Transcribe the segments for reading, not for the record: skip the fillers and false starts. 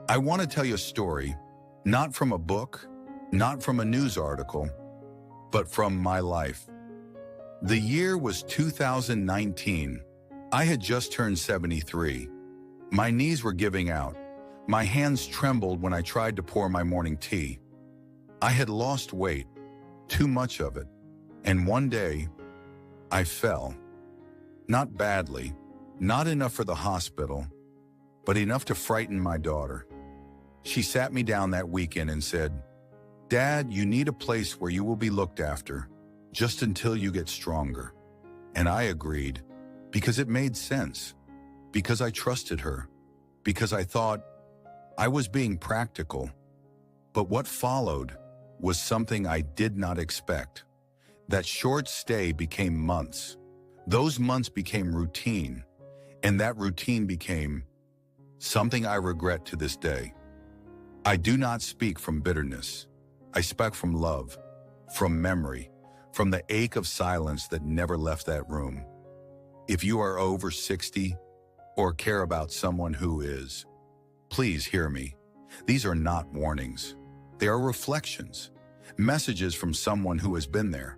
I want to tell you a story, not from a book, not from a news article, but from my life. The year was 2019. I had just turned 73. My knees were giving out. My hands trembled when I tried to pour my morning tea. I had lost weight, too much of it, and one day, I fell. Not badly, not enough for the hospital, but enough to frighten my daughter. She sat me down that weekend and said, "Dad, you need a place where you will be looked after, just until you get stronger." And I agreed, because it made sense, because I trusted her, because I thought I was being practical. But what followed was something I did not expect. That short stay became months. Those months became routine, and that routine became something I regret to this day. I do not speak from bitterness. I speak from love, from memory, from the ache of silence that never left that room. If you are over 60 or care about someone who is, please hear me. These are not warnings. They are reflections, messages from someone who has been there.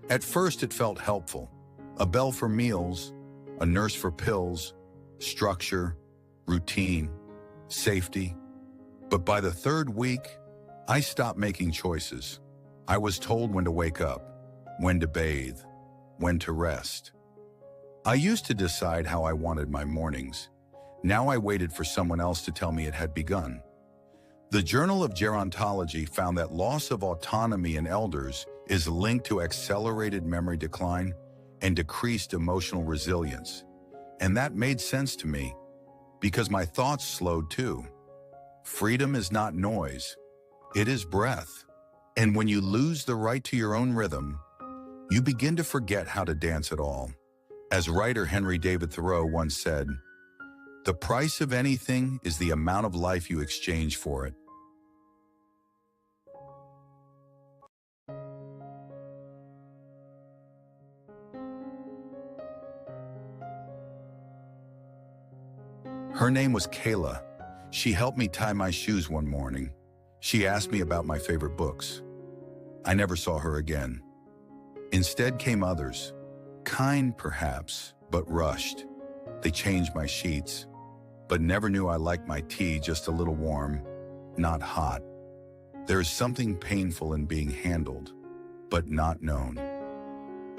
At first, it felt helpful. A bell for meals, a nurse for pills, structure, routine, safety. But by the third week, I stopped making choices. I was told when to wake up, when to bathe, when to rest. I used to decide how I wanted my mornings. Now I waited for someone else to tell me it had begun. The Journal of Gerontology found that loss of autonomy in elders is linked to accelerated memory decline and decreased emotional resilience. And that made sense to me, because my thoughts slowed too. Freedom is not noise, it is breath. And when you lose the right to your own rhythm, you begin to forget how to dance at all. As writer Henry David Thoreau once said, "The price of anything is the amount of life you exchange for it." Her name was Kayla. She helped me tie my shoes one morning. She asked me about my favorite books. I never saw her again. Instead came others, kind perhaps, but rushed. They changed my sheets, but never knew I liked my tea just a little warm, not hot. There is something painful in being handled, but not known.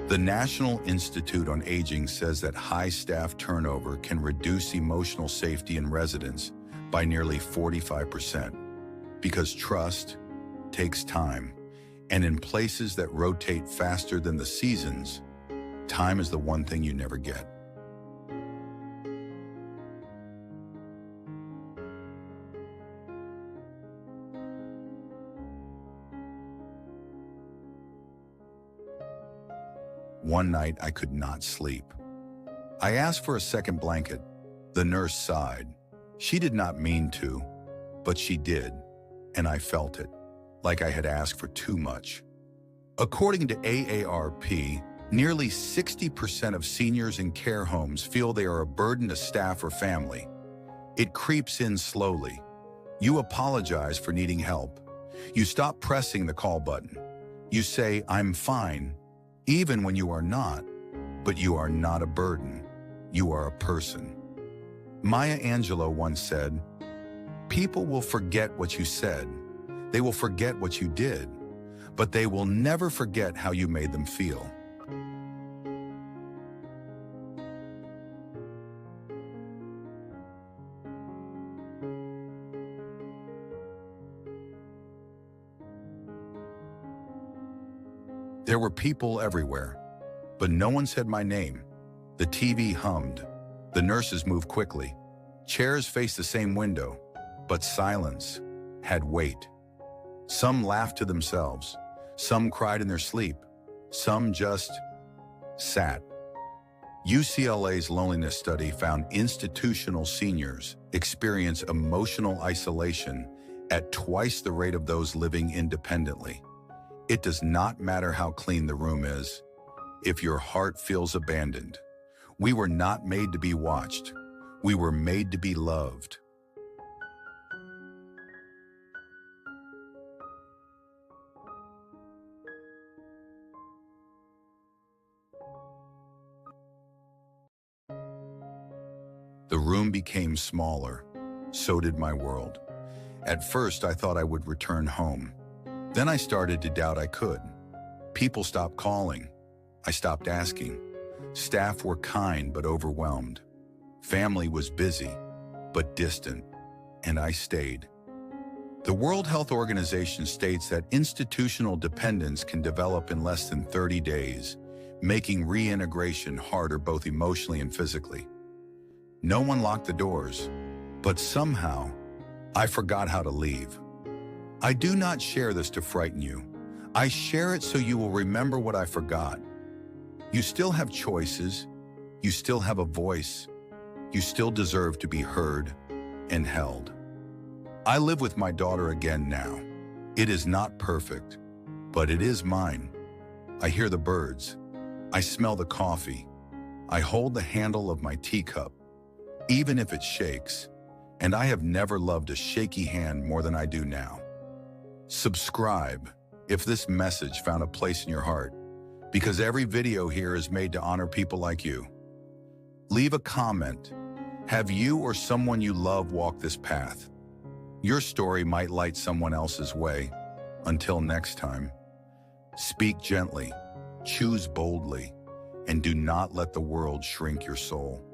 The National Institute on Aging says that high staff turnover can reduce emotional safety in residents by nearly 45%, because trust takes time, and in places that rotate faster than the seasons, time is the one thing you never get. One night, I could not sleep. I asked for a second blanket. The nurse sighed. She did not mean to, but she did, and I felt it, like I had asked for too much. According to AARP, nearly 60% of seniors in care homes feel they are a burden to staff or family. It creeps in slowly. You apologize for needing help. You stop pressing the call button. You say, "I'm fine," even when you are not, but you are not a burden. You are a person. Maya Angelou once said, "People will forget what you said. They will forget what you did, but they will never forget how you made them feel." There were people everywhere, but no one said my name. The TV hummed. The nurses moved quickly. Chairs faced the same window, but silence had weight. Some laughed to themselves. Some cried in their sleep. Some just sat. UCLA's loneliness study found institutional seniors experience emotional isolation at twice the rate of those living independently. It does not matter how clean the room is, if your heart feels abandoned. We were not made to be watched. We were made to be loved. The room became smaller. So did my world. At first, I thought I would return home. Then I started to doubt I could. People stopped calling. I stopped asking. Staff were kind but overwhelmed. Family was busy but distant, and I stayed. The World Health Organization states that institutional dependence can develop in less than 30 days, making reintegration harder both emotionally and physically. No one locked the doors, but somehow, I forgot how to leave. I do not share this to frighten you. I share it so you will remember what I forgot. You still have choices. You still have a voice. You still deserve to be heard and held. I live with my daughter again now. It is not perfect, but it is mine. I hear the birds. I smell the coffee. I hold the handle of my teacup, even if it shakes, and I have never loved a shaky hand more than I do now. Subscribe if this message found a place in your heart, because every video here is made to honor people like you. Leave a comment. Have you or someone you love walk this path? Your story might light someone else's way. Until next time, speak gently, choose boldly, and do not let the world shrink your soul.